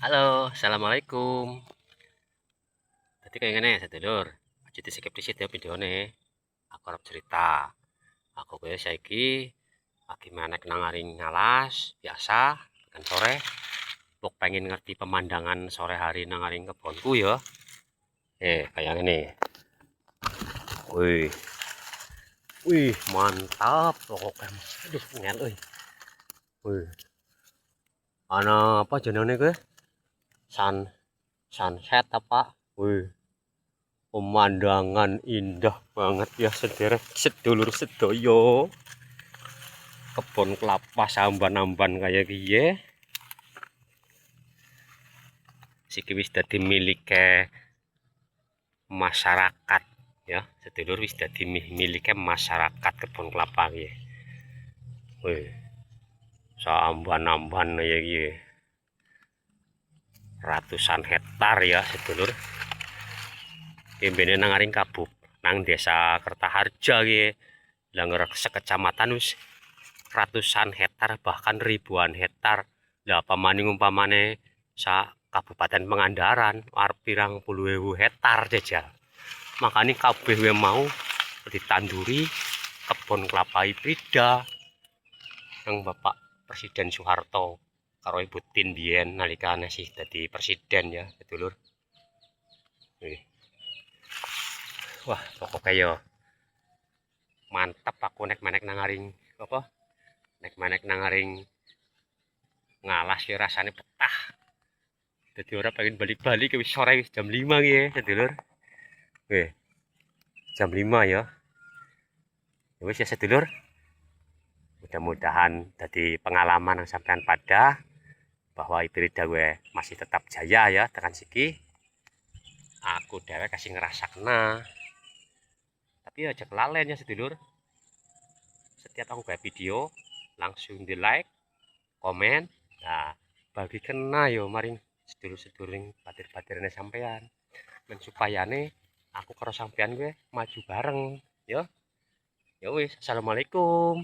Halo, assalamualaikum. Tadi kayak gini ya, sedulur. Jadi skip di situ video nih. Aku harap cerita. Aku kayak saiki lagi menek nang aring ngalas biasa kan sore. Bok pengen ngerti pemandangan sore hari nang aring kebonku ya. Kayak gini. Wih, wih, mantap pokoknya. Aduh, ngel euy. Wih, ana apa jenenge kuwi? Sun sunset apa? Wih, pemandangan indah banget ya sederek sedulur sedoyo. Kebun kelapa samban-amban kayak gini siki wis dadi milike masyarakat ya sedulur, wis dadi milike masyarakat kebun kelapa iki. Wih, samban-amban kayak gini ratusan hektar ya sedulur. Kembene nang aring Kabup nang desa Kertaharja iki. Lah sekecamatan wis ratusan hektar bahkan ribuan hektar. Lah apa maning umpamane sa Kabupaten Pangandaran arep pirang puluh ewu hektar jajal. Makanya kabeh we mau ditanduri kebun kelapa hibrida yang Bapak Presiden Soeharto karo Ibu Tin biyen nalika sih dadi presiden ya sedulur. Wah, pokoknya yo mantap aku nek menek nang aring apa? Nek menek nang aring ngalas ya rasanya betah. Jadi orang pengen balik-balik ke sore jam 5 ya sedulur. Weh, jam 5 ya. Ya wis ya sedulur. Mudah-mudahan jadi pengalaman yang sampean pada bahwa hibrida gue masih tetap jaya ya tekan siki. Aku dewek kasih ngerasa kena. Tapi aja kelalen ya sedulur. Setiap aku kayak video langsung di like, komen. Nah, bagi kena yo maring sedulur-sedulur patir-patirnya sampean. Dan supaya nih aku karo sampean gue maju bareng yo. Ya wis, assalamualaikum.